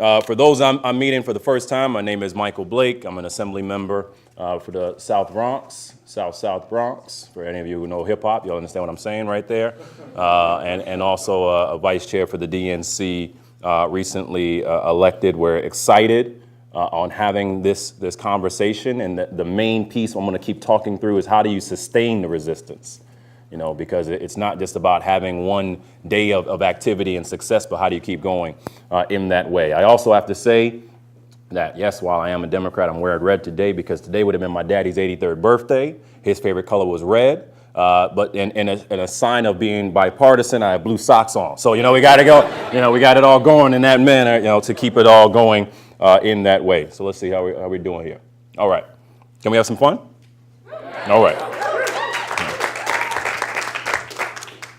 For those I'm meeting for the first time, my name is Michael Blake. I'm an assembly member for the South Bronx, South Bronx. For any of you who know hip hop, you'll understand what I'm saying right there. And also a vice chair for the DNC, recently elected. We're excited on having this conversation. And the main piece I'm going to keep talking through is how do you sustain the resistance? You know, because it's not just about having one day of activity and success, but how do you keep going in that way? I also have to say that, yes, while I am a Democrat, I'm wearing red today because today would have been my daddy's 83rd birthday. His favorite color was red. But in a sign of being bipartisan, I have blue socks on. So, we got to go, we got it all going in that manner, to keep it all going in that way. So let's see how we're doing here. All right. Can we have some fun? All right.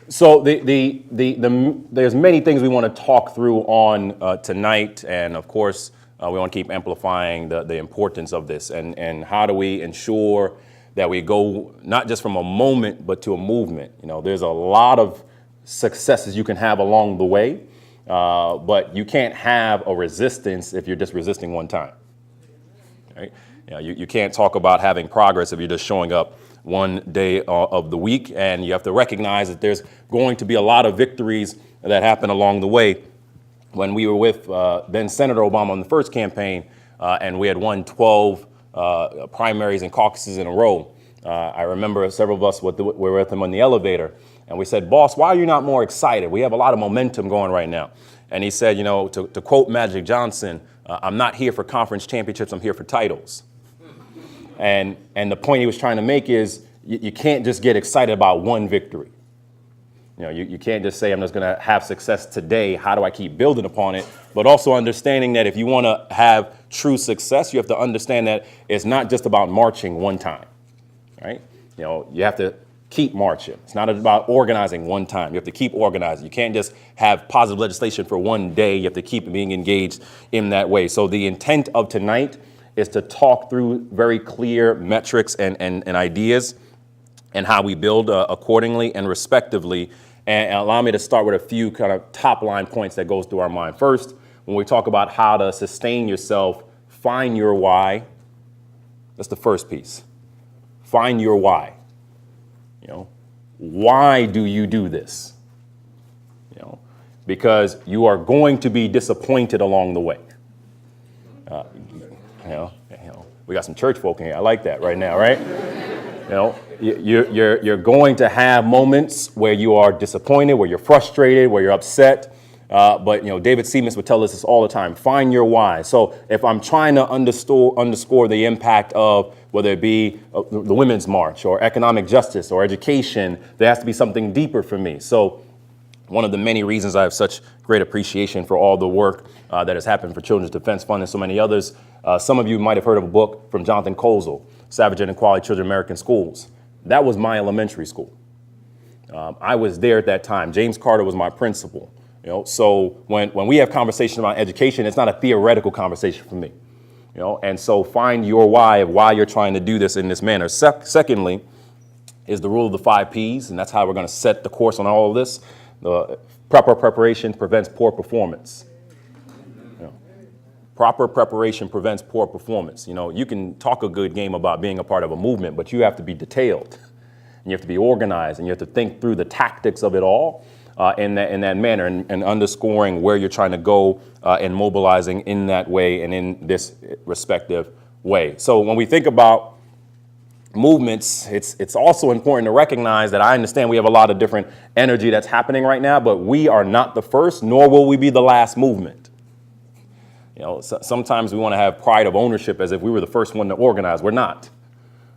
So there's many things we want to talk through on tonight, and of course we want to keep amplifying the importance of this, and how do we ensure that we go not just from a moment but to a movement. There's a lot of successes you can have along the way, but you can't have a resistance if you're just resisting one time. Right? You can't talk about having progress if you're just showing up one day of the week, and you have to recognize that there's going to be a lot of victories that happen along the way. When we were with then Senator Obama on the first campaign, and we had won 12 primaries and caucuses in a row, I remember several of us were with him on the elevator, and we said, "Boss, why are you not more excited? We have a lot of momentum going right now." And he said, to quote Magic Johnson, "I'm not here for conference championships, I'm here for titles." And the point he was trying to make is you can't just get excited about one victory. You can't just say, I'm just going to have success today. How do I keep building upon it? But also understanding that if you want to have true success, you have to understand that it's not just about marching one time, right? You have to keep marching. It's not about organizing one time. You have to keep organizing. You can't just have positive legislation for one day. You have to keep being engaged in that way. So the intent of tonight is to talk through very clear metrics and ideas and how we build accordingly and respectively. And allow me to start with a few kind of top line points that goes through our mind. First, when we talk about how to sustain yourself, find your why. That's the first piece. Find your why. Why do you do this? Because you are going to be disappointed along the way. We got some church folk in here. I like that right now, right? You're going to have moments where you are disappointed, where you're frustrated, where you're upset. But David Seamus would tell us this all the time. Find your why. So if I'm trying to underscore the impact of whether it be the Women's March or economic justice or education, there has to be something deeper for me. So one of the many reasons I have such great appreciation for all the work that has happened for Children's Defense Fund and so many others. Some of you might have heard of a book from Jonathan Kozol, Savage and Equality Children in American Schools. That was my elementary school. I was there at that time. James Carter was my principal. So when we have conversations about education, it's not a theoretical conversation for me. And so find your why of why you're trying to do this in this manner. Secondly, is the rule of the 5 Ps, and that's how we're going to set the course on all of this. The proper preparation prevents poor performance. Proper preparation prevents poor performance. You can talk a good game about being a part of a movement, but you have to be detailed, and you have to be organized, and you have to think through the tactics of it all in that manner, and underscoring where you're trying to go and mobilizing in that way and in this respective way. So when we think about movements, it's also important to recognize that I understand we have a lot of different energy that's happening right now, but we are not the first, nor will we be the last movement. Sometimes we want to have pride of ownership as if we were the first one to organize. We're not.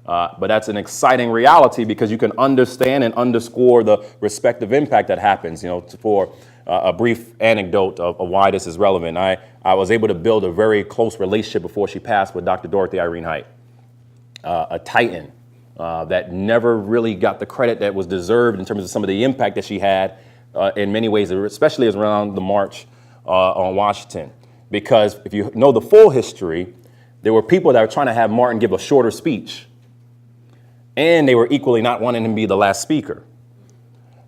But that's an exciting reality because you can understand and underscore the respective impact that happens. For a brief anecdote of why this is relevant, I was able to build a very close relationship before she passed with Dr. Dorothy Irene Height, a titan that never really got the credit that was deserved in terms of some of the impact that she had in many ways, especially around the March on Washington. Because if you know the full history, there were people that were trying to have Martin give a shorter speech, and they were equally not wanting him to be the last speaker.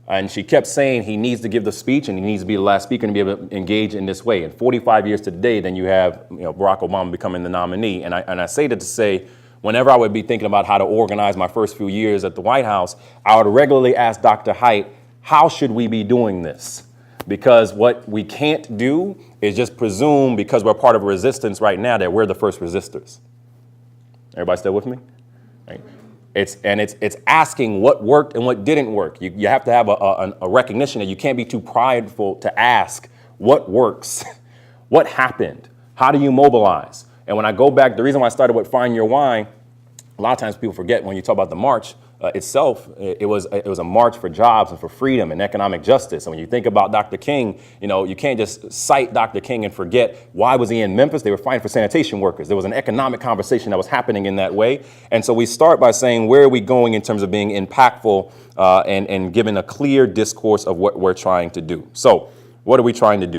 And she kept saying he needs to give the speech and he needs to be the last speaker and be able to engage in this way. And 45 years to the day, then you have Barack Obama becoming the nominee. And I say that to say, whenever I would be thinking about how to organize my first few years at the White House, I would regularly ask Dr. Haidt, how should we be doing this? Because what we can't do is just presume, because we're part of a resistance right now, that we're the first resistors. Everybody still with me? Right. It's asking what worked and what didn't work. You have to have a recognition that you can't be too prideful to ask what works, what happened, how do you mobilize? And when I go back, the reason why I started with Find Your Why, a lot of times people forget when you talk about the march itself, it was a march for jobs and for freedom and economic justice. And when you think about Dr. King, you can't just cite Dr. King and forget why was he in Memphis? They were fighting for sanitation workers. There was an economic conversation that was happening in that way. And so we start by saying, where are we going in terms of being impactful and giving a clear discourse of what we're trying to do? So what are we trying to do?